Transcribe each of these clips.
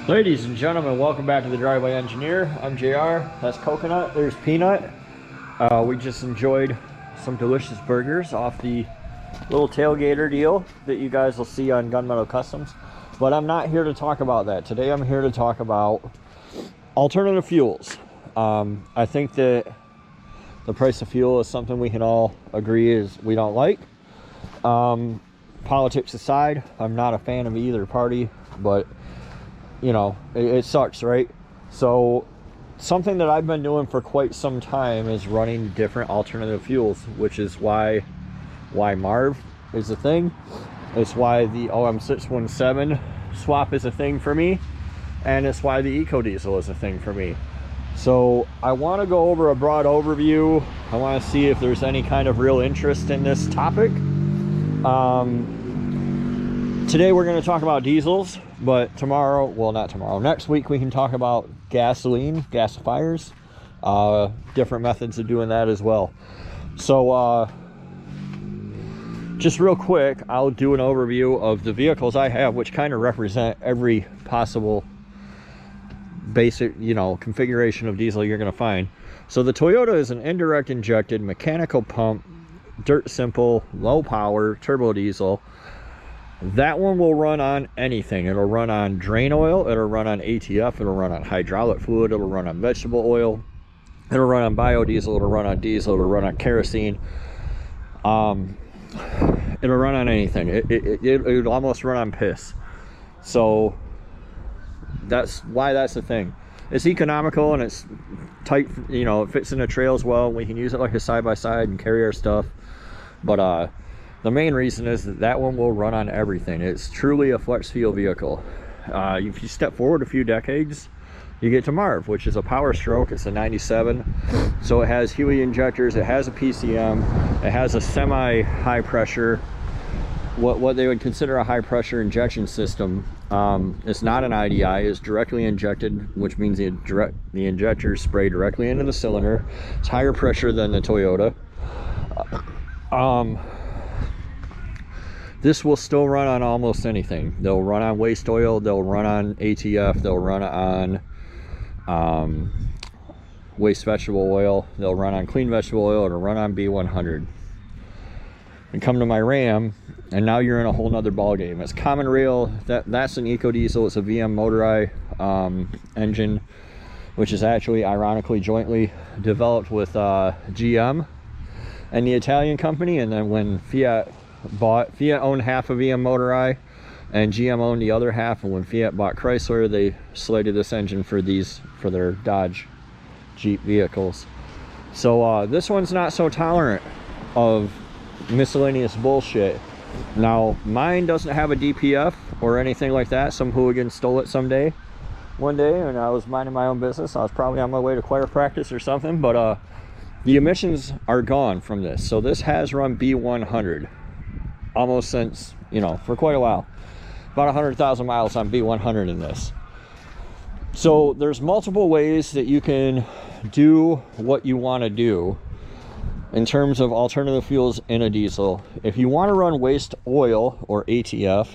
Ladies and gentlemen, welcome back to the Driveway Engineer. I'm JR. That's Coconut. There's Peanut. We just enjoyed some delicious burgers off the little tailgater deal that you guys will see on Gunmetal Customs. But I'm not here to talk about that. Today I'm here to talk about alternative fuels. I think that the price of fuel is something we can all agree is we don't like. Politics aside, I'm not a fan of either party, but you know, it sucks, right? So something that I've been doing for quite some time is running different alternative fuels, which is why Marv is a thing. It's why the OM617 swap is a thing for me, and it's why the EcoDiesel is a thing for me. So I want to go over a broad overview. I want to see if there's any kind of real interest in this topic. Today we're going to talk about diesels, but tomorrow, well, not tomorrow, next week we can talk about gasoline, gasifiers, different methods of doing that as well. So just real quick, I'll do an overview of the vehicles I have, which kind of represent every possible basic, configuration of diesel you're going to find. So the Toyota is an indirect injected mechanical pump, dirt simple, low power, turbo diesel. That one will run on anything. It'll run on drain oil, it'll run on ATF, it'll run on hydraulic fluid, it'll run on vegetable oil, it'll run on biodiesel, it'll run on diesel, it'll run on kerosene. It'll run on anything. It'll almost run on piss. So that's why that's the thing. It's economical and it's tight, it fits in the trails well. We can use it like a side-by-side and carry our stuff. But the main reason is that one will run on everything. It's truly a flex fuel vehicle. If you step forward a few decades, you get to Marv, which is a Power Stroke. It's a 97. So it has HEUI injectors, it has a PCM, it has a semi-high pressure, what they would consider a high pressure injection system. It's not an IDI, it's directly injected, which means the injectors spray directly into the cylinder. It's higher pressure than the Toyota. This will still run on almost anything. They'll run on waste oil, they'll run on ATF, they'll run on waste vegetable oil, they'll run on clean vegetable oil, it'll run on B100. And come to my Ram, and now you're in a whole nother ball game. It's common rail, that's an EcoDiesel. It's a VM Motorai engine, which is actually ironically jointly developed with GM and the Italian company. And then when Fiat owned half of VM Motorai and GM owned the other half, and when Fiat bought Chrysler, they slated this engine for their Dodge Jeep vehicles. So this one's not so tolerant of miscellaneous bullshit. Now mine doesn't have a DPF or anything like that. Some hooligan stole it one day, and I was minding my own business. I was probably on my way to choir practice or something, but the emissions are gone from this. So this has run B100 almost since, for quite a while. About 100,000 miles on B100 in this. So there's multiple ways that you can do what you want to do in terms of alternative fuels in a diesel. If you want to run waste oil or ATF,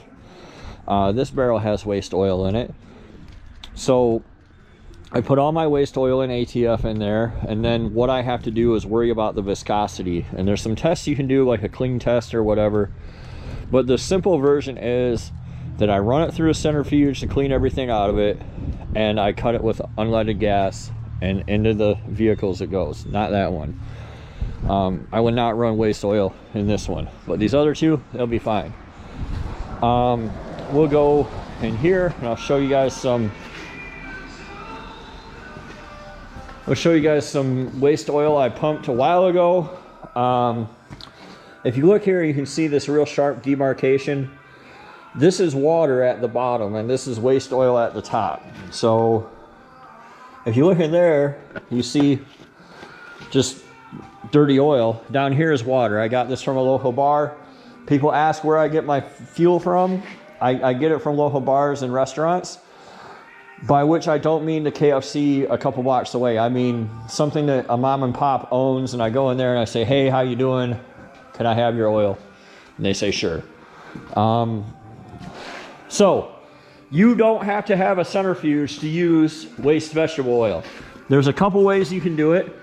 this barrel has waste oil in it. So I put all my waste oil and ATF in there, and then what I have to do is worry about the viscosity. And there's some tests you can do, like a clean test or whatever. But the simple version is that I run it through a centrifuge to clean everything out of it, and I cut it with unleaded gas, and into the vehicles it goes. Not that one. I would not run waste oil in this one, but these other two, they'll be fine. We'll go in here and I'll show you guys some waste oil I pumped a while ago. If you look here, you can see this real sharp demarcation. This is water at the bottom and this is waste oil at the top. So if you look in there, you see just dirty oil. Down here is water. I got this from a local bar. People ask where I get my fuel from. I get it from local bars and restaurants, by which I don't mean the KFC a couple blocks away. I mean something that a mom and pop owns, and I go in there and I say, hey, how you doing? Can I have your oil? And they say sure. So you don't have to have a centrifuge to use waste vegetable oil. There's a couple ways you can do it.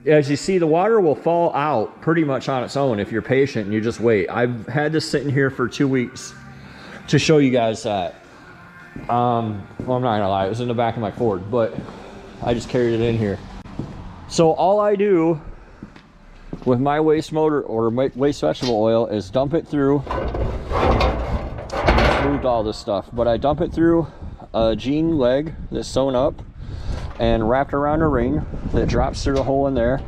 As you see, the water will fall out pretty much on its own if you're patient and you just wait. I've had this sitting here for 2 weeks to show you guys that. Well, I'm not gonna lie, it was in the back of my Ford, but I just carried it in here. So all I do with my waste motor or waste vegetable oil is dump it through. I moved all this stuff, but I dump it through a jean leg that's sewn up and wrapped around a ring that drops through the hole in there.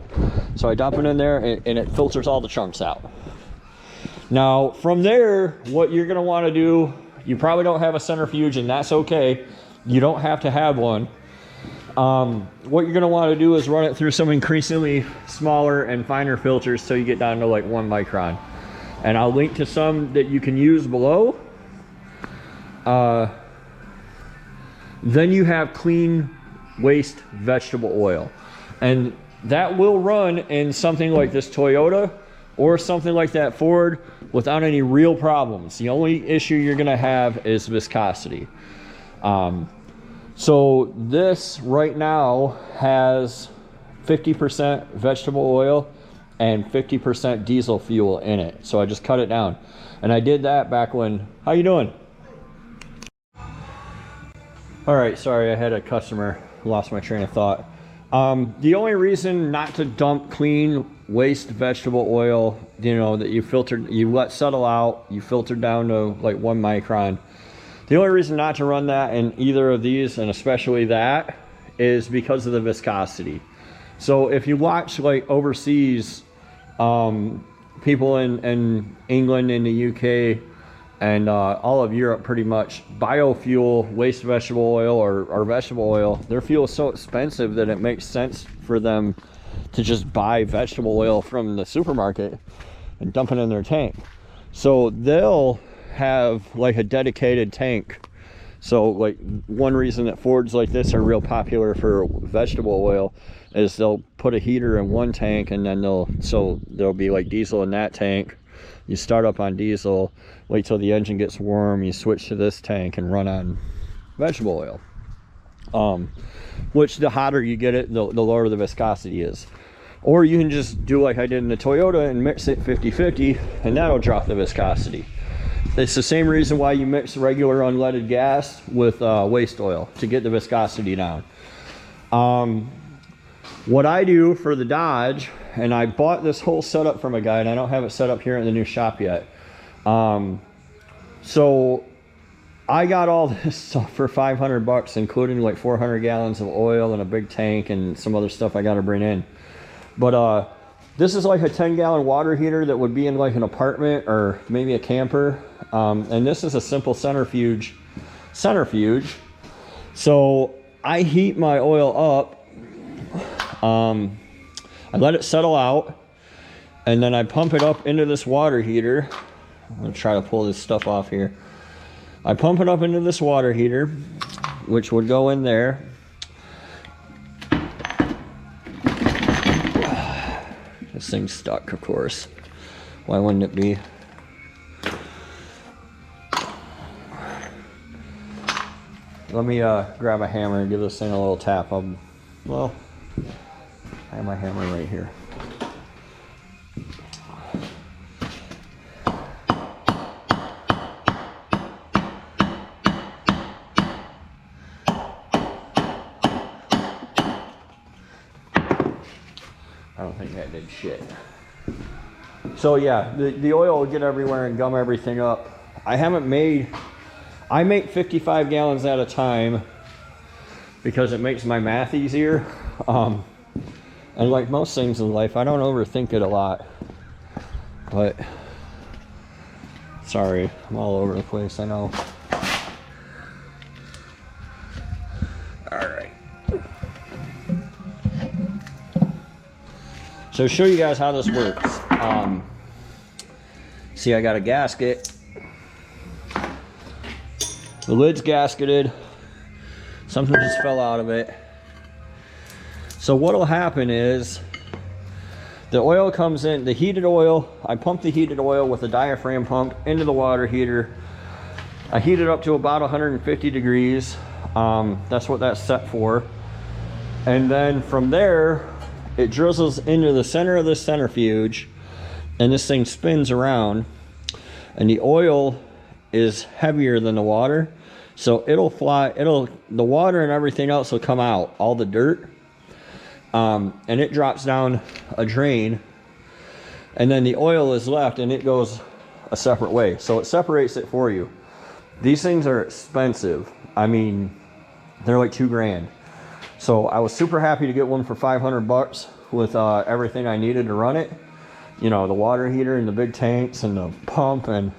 So I dump it in there and it filters all the chunks out. Now from there, what you're gonna wanna do, you probably don't have a centrifuge and that's okay. You don't have to have one. What you're gonna wanna do is run it through some increasingly smaller and finer filters till you get down to like 1 micron. And I'll link to some that you can use below. Then you have clean waste vegetable oil, and that will run in something like this Toyota or something like that Ford without any real problems. The only issue you're gonna have is viscosity. So this right now has 50% vegetable oil and 50% diesel fuel in it, so I just cut it down, and I did that back when, how you doing? All right, sorry, I had a customer, lost my train of thought. The only reason not to dump clean waste vegetable oil, you know, that you filtered, you let settle out, you filtered down to like 1 micron. The only reason not to run that in either of these, and especially that, is because of the viscosity. So if you watch like overseas, people in England, in the UK, and all of Europe pretty much, biofuel, waste vegetable oil or vegetable oil, their fuel is so expensive that it makes sense for them to just buy vegetable oil from the supermarket and dump it in their tank. So they'll have like a dedicated tank. So like one reason that Fords like this are real popular for vegetable oil is they'll put a heater in one tank, and then there'll be like diesel in that tank. You start up on diesel, wait till the engine gets warm, you switch to this tank and run on vegetable oil. Which the hotter you get it, the lower the viscosity is. Or you can just do like I did in the Toyota and mix it 50-50, and that'll drop the viscosity. It's the same reason why you mix regular unleaded gas with waste oil, to get the viscosity down. What I do for the Dodge, and I bought this whole setup from a guy, and I don't have it set up here in the new shop yet. So I got all this stuff for 500 bucks, including like 400 gallons of oil and a big tank and some other stuff I got to bring in. But this is like a 10-gallon water heater that would be in like an apartment or maybe a camper. And this is a simple centrifuge. So I heat my oil up. I let it settle out, and then I pump it up into this water heater. I'm gonna try to pull this stuff off here. I pump it up into this water heater, which would go in there. This thing's stuck, of course. Why wouldn't it be? Let me grab a hammer and give this thing a little tap. Well, I have my hammer right here. I don't think that did shit. So yeah, the oil will get everywhere and gum everything up. I make 55 gallons at a time because it makes my math easier. And like most things in life, I don't overthink it a lot. But sorry, I'm all over the place, I know. Alright. So to show you guys how this works. See, I got a gasket. The lid's gasketed. Something just fell out of it. So what'll happen is the oil comes in, the heated oil, I pump the heated oil with a diaphragm pump into the water heater. I heat it up to about 150 degrees. That's what that's set for. And then from there, it drizzles into the center of the centrifuge, and this thing spins around, and the oil is heavier than the water. So it'll fly, the water and everything else will come out, all the dirt. And it drops down a drain, and then the oil is left and it goes a separate way. So it separates it for you. These things are expensive. I mean, they're like $2 grand. So I was super happy to get one for 500 bucks with everything I needed to run it. You know, the water heater and the big tanks and the pump, and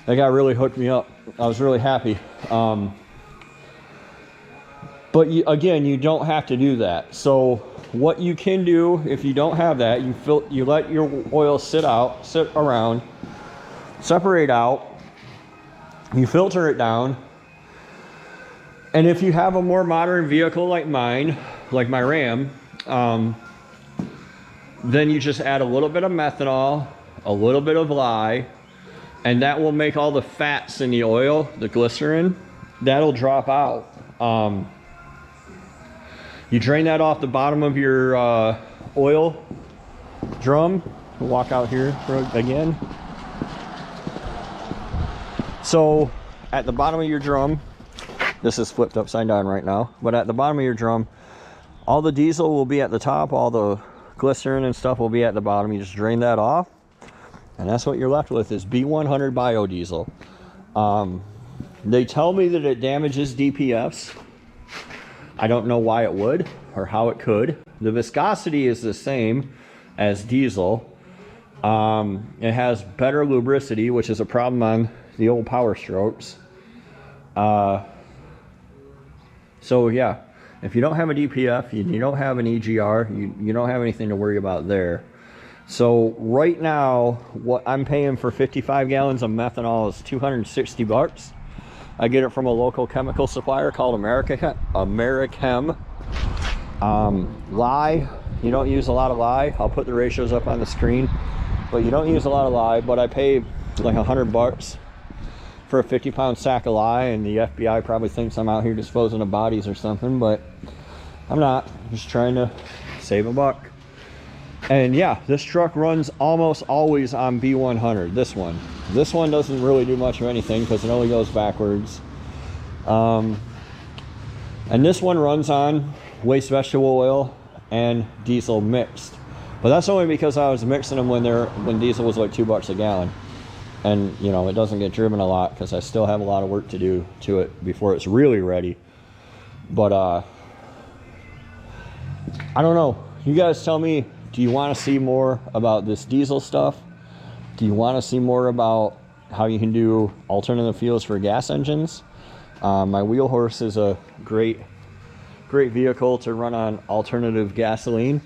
that guy really hooked me up. I was really happy. But again, you don't have to do that. So what you can do if you don't have that, you let your oil sit around, separate out, you filter it down. And if you have a more modern vehicle like mine, like my Ram, then you just add a little bit of methanol, a little bit of lye, and that will make all the fats in the oil, the glycerin, that'll drop out. You drain that off the bottom of your oil drum. Walk out here again. So at the bottom of your drum, this is flipped upside down right now, but at the bottom of your drum, all the diesel will be at the top, all the glycerin and stuff will be at the bottom. You just drain that off, and that's what you're left with, is B100 biodiesel. They tell me that it damages DPFs. I don't know why it would or how it could. The viscosity is the same as diesel. It has better lubricity, which is a problem on the old Power Strokes. So yeah, if you don't have a DPF, you don't have an EGR, you don't have anything to worry about there. So right now, what I'm paying for 55 gallons of methanol is 260 bucks. I get it from a local chemical supplier called Americhem. Lye, you don't use a lot of lye. I'll put the ratios up on the screen, but you don't use a lot of lye. But I pay like 100 bucks for a 50-pound sack of lye, and the FBI probably thinks I'm out here disposing of bodies or something, but I'm not. I'm just trying to save a buck. And yeah, this truck runs almost always on B100. This one doesn't really do much of anything because it only goes backwards. And this one runs on waste vegetable oil and diesel mixed, but that's only because I was mixing them when diesel was like $2 a gallon. And you know, it doesn't get driven a lot because I still have a lot of work to do to it before it's really ready. But I don't know, you guys tell me, do you want to see more about this diesel stuff? Do you want to see more about how you can do alternative fuels for gas engines? My Wheel Horse is a great vehicle to run on alternative gasoline.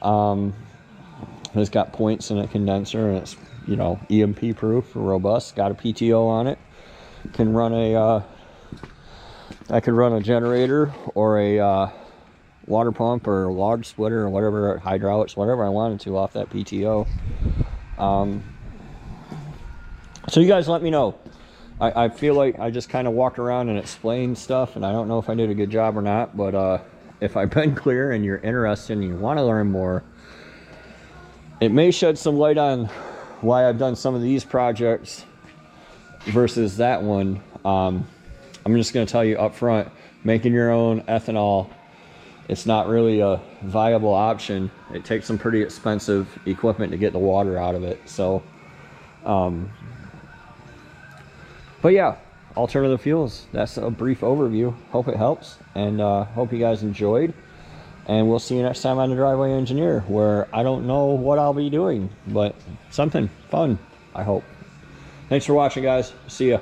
It's got points in a condenser, and it's, you know, EMP proof, robust, got a PTO on it. Can run I could run a generator or a water pump or a log splitter or whatever, hydraulics, whatever I wanted to off that PTO. So you guys let me know. I feel like I just kind of walked around and explained stuff, and I don't know if I did a good job or not, but if I've been clear and you're interested and you want to learn more, it may shed some light on why I've done some of these projects versus that one. I'm just going to tell you up front, making your own ethanol, it's not really a viable option. It takes some pretty expensive equipment to get the water out of it. So, but yeah, alternative fuels, that's a brief overview. Hope it helps, and hope you guys enjoyed. And we'll see you next time on The Driveway Engineer, where I don't know what I'll be doing, but something fun, I hope. Thanks for watching, guys. See ya.